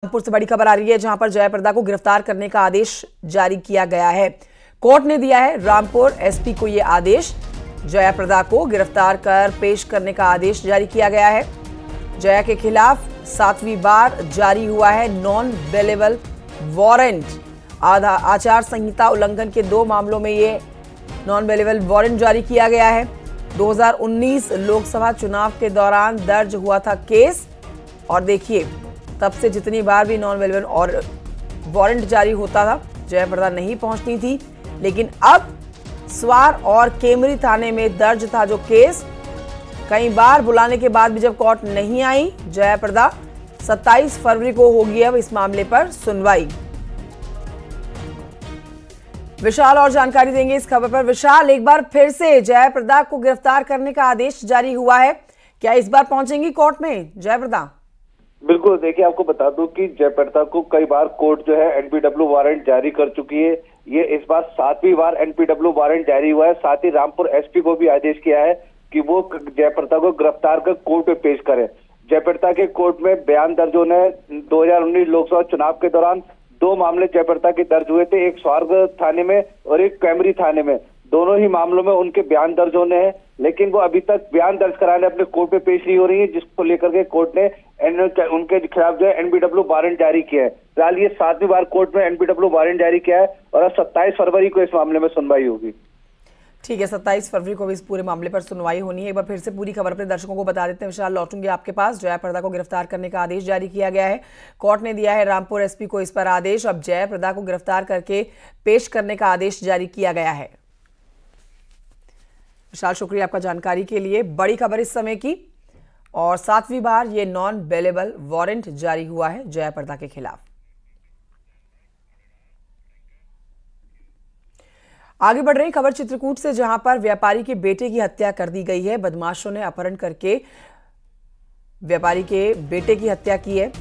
रामपुर से बड़ी खबर आ रही है जहां पर जयाप्रदा को गिरफ्तार करने का आदेश जारी किया गया है। कोर्ट ने दिया है रामपुर एसपी को यह आदेश। जयाप्रदा को गिरफ्तार कर पेश करने का आदेश जारी किया गया है। जया के खिलाफ 7वीं बार जारी हुआ है नॉन बेलेबल वारंट। आचार संहिता उल्लंघन के 2 मामलों में ये नॉन बेलेबल वारंट जारी किया गया है। 2019 लोकसभा चुनाव के दौरान दर्ज हुआ था केस और देखिए तब से जितनी बार भी नॉन बेलेबल और वारंट जारी होता था जयाप्रदा नहीं पहुंचती थी, लेकिन अब स्वार और केमरी थाने में दर्ज था जो केस। कई बार बुलाने के बाद भी जब कोर्ट नहीं आई जयाप्रदा 27 फरवरी को होगी अब इस मामले पर सुनवाई। विशाल और जानकारी देंगे इस खबर पर। विशाल, एक बार फिर से जयाप्रदा को गिरफ्तार करने का आदेश जारी हुआ है, क्या इस बार पहुंचेंगी कोर्ट में जयाप्रदा? बिल्कुल, देखिए आपको बता दूं कि जयाप्रदा को कई बार कोर्ट जो है एनपीडब्ल्यू वारंट जारी कर चुकी है। ये इस बार 7वीं बार एनपीडब्ल्यू वारंट जारी हुआ है। साथ ही रामपुर एसपी को भी आदेश किया है कि वो जयाप्रदा को गिरफ्तार कर कोर्ट में पेश करे। जयाप्रदा के कोर्ट में बयान दर्ज होने 2019 लोकसभा चुनाव के दौरान 2 मामले जयाप्रदा के दर्ज हुए थे, एक स्वार्ग थाने में और एक कैमरी थाने में। दोनों ही मामलों में उनके बयान दर्ज होने हैं, लेकिन वो अभी तक बयान दर्ज कराने अपने कोर्ट में पेश नहीं हो रही है, जिसको लेकर के कोर्ट ने उनके खिलाफ जो है एनपीडब्ल्यू वारंट जारी किया है। फिलहाल ये 7वीं बार कोर्ट में एनपीडब्ल्यू वारंट जारी किया है और अब 27 फरवरी को इस मामले में सुनवाई होगी। ठीक है, 27 फरवरी को भी इस पूरे मामले पर सुनवाई होनी है। एक बार फिर से पूरी खबर अपने दर्शकों को बता देते हैं। विशाल, लौटूंगे आपके पास। जयाप्रदा को गिरफ्तार करने का आदेश जारी किया गया है। कोर्ट ने दिया है रामपुर एसपी को इस पर आदेश। अब जयाप्रदा को गिरफ्तार करके पेश करने का आदेश जारी किया गया है। विशाल, शुक्रिया आपका जानकारी के लिए। बड़ी खबर इस समय की, और 7वीं बार ये नॉन बेलेबल वारंट जारी हुआ है जयाप्रदा के खिलाफ। आगे बढ़ रही खबर चित्रकूट से, जहां पर व्यापारी के बेटे की हत्या कर दी गई है। बदमाशों ने अपहरण करके व्यापारी के बेटे की हत्या की है।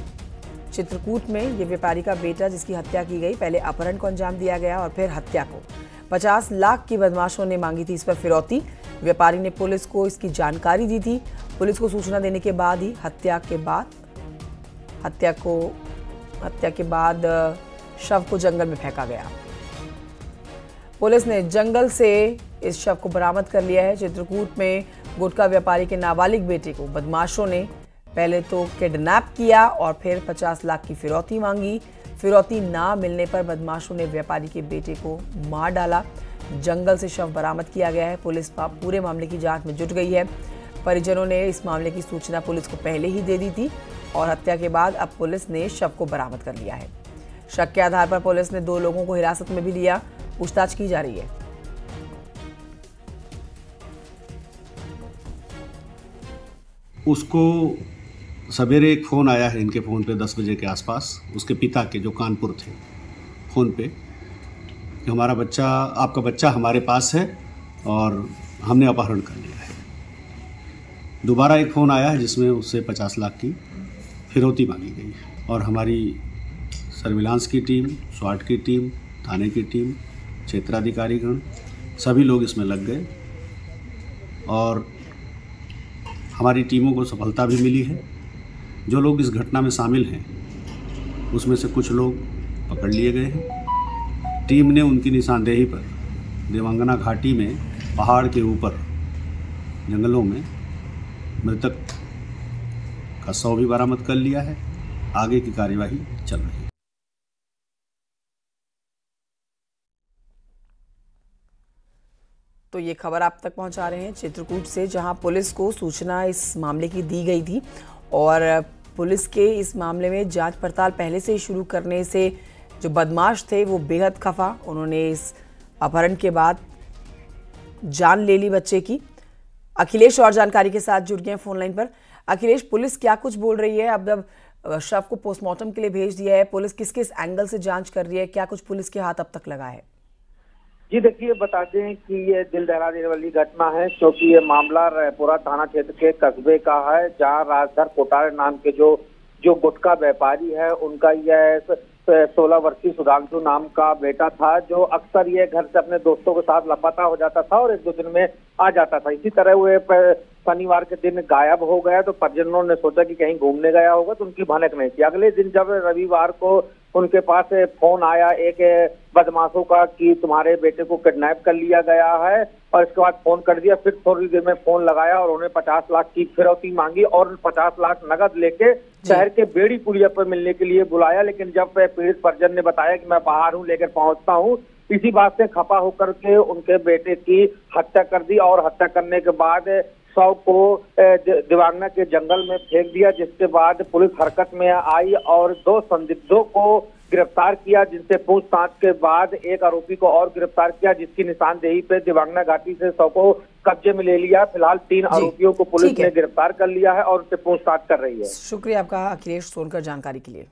चित्रकूट में ये व्यापारी का बेटा जिसकी हत्या की गई, पहले अपहरण को अंजाम दिया गया और फिर हत्या को। 50 लाख की बदमाशों ने मांगी थी इस पर फिरौती। व्यापारी ने पुलिस को इसकी जानकारी दी थी। पुलिस को सूचना देने के बाद ही हत्या के बाद शव को जंगल में फेंका गया। पुलिस ने जंगल से इस शव को बरामद कर लिया है। चित्रकूट में गुटखा व्यापारी के नाबालिग बेटे को बदमाशों ने पहले तो किडनैप किया और फिर 50 लाख की फिरौती मांगी। फिरौती ना मिलने पर बदमाशों ने व्यापारी के बेटे को मार डाला। जंगल से शव बरामद किया गया है। पुलिस पूरे मामले की जांच में जुट गई है। परिजनों ने इस मामले की सूचना पुलिस को पहले ही दे दी थी और हत्या के बाद अब पुलिस ने शव को बरामद कर लिया है। शक के आधार पर पुलिस ने 2 लोगों को हिरासत में भी लिया। पूछताछ की जा रही है। उसको सवेरे एक फ़ोन आया है इनके फ़ोन पे 10 बजे के आसपास, उसके पिता के जो कानपुर थे, फ़ोन पे कि हमारा बच्चा, आपका बच्चा हमारे पास है और हमने अपहरण कर लिया है। दोबारा एक फ़ोन आया है जिसमें उससे 50 लाख की फिरौती मांगी गई है और हमारी सर्विलांस की टीम, स्वाट की टीम, थाने की टीम, क्षेत्राधिकारीगण सभी लोग इसमें लग गए और हमारी टीमों को सफलता भी मिली है। जो लोग इस घटना में शामिल हैं उसमें से कुछ लोग पकड़ लिए गए हैं। टीम ने उनकी निशानदेही पर देवांगना घाटी में पहाड़ के ऊपर जंगलों में मृतक का शव भी बरामद कर लिया है। आगे की कार्यवाही चल रही है। तो ये खबर आप तक पहुंचा रहे हैं चित्रकूट से, जहां पुलिस को सूचना इस मामले की दी गई थी और पुलिस के इस मामले में जांच पड़ताल पहले से ही शुरू करने से जो बदमाश थे वो बेहद खफा। उन्होंने इस अपहरण के बाद जान ले ली बच्चे की। अखिलेश और जानकारी के साथ जुड़ गए फोन लाइन पर। अखिलेश, पुलिस क्या कुछ बोल रही है? अब जब शव को पोस्टमार्टम के लिए भेज दिया है, पुलिस किस किस एंगल से जांच कर रही है? क्या कुछ पुलिस के हाथ अब तक लगा है? जी देखिए, बताते हैं कि ये दिल दहला देने वाली घटना है, क्योंकि ये मामला रायपुरा थाना क्षेत्र के कस्बे का है, जहां राजधर कोटारे नाम के जो गुटखा व्यापारी है उनका यह 16 वर्षीय सुधांशु नाम का बेटा था, जो अक्सर ये घर से अपने दोस्तों के साथ लापता हो जाता था और 1-2 दिन में आ जाता था। इसी तरह वो शनिवार के दिन गायब हो गया, तो परिजनों ने सोचा कि कहीं घूमने गया होगा, तो उनकी भनक नहीं थी। अगले दिन जब रविवार को उनके पास फोन आया एक बदमाशों का कि तुम्हारे बेटे को किडनैप कर लिया गया है, और इसके बाद फोन कर दिया। फिर थोड़ी देर में फोन लगाया और उन्हें 50 लाख की फिरौती मांगी और 50 लाख नगद लेके शहर के बेड़ी पुलिया पर मिलने के लिए बुलाया। लेकिन जब पीड़ित परिजन ने बताया कि मैं बाहर हूँ, लेकर पहुंचता हूँ, इसी बात से खफा होकर के उनके बेटे की हत्या कर दी और हत्या करने के बाद शव को दिवांगना के जंगल में फेंक दिया। जिसके बाद पुलिस हरकत में आई और 2 संदिग्धों को गिरफ्तार किया, जिनसे पूछताछ के बाद एक आरोपी को और गिरफ्तार किया, जिसकी निशानदेही पे दिवांगना घाटी से शव को कब्जे में ले लिया। फिलहाल 3 आरोपियों को पुलिस ने गिरफ्तार कर लिया है और उनसे पूछताछ कर रही है। शुक्रिया आपका अखिलेश सोनकर जानकारी के लिए।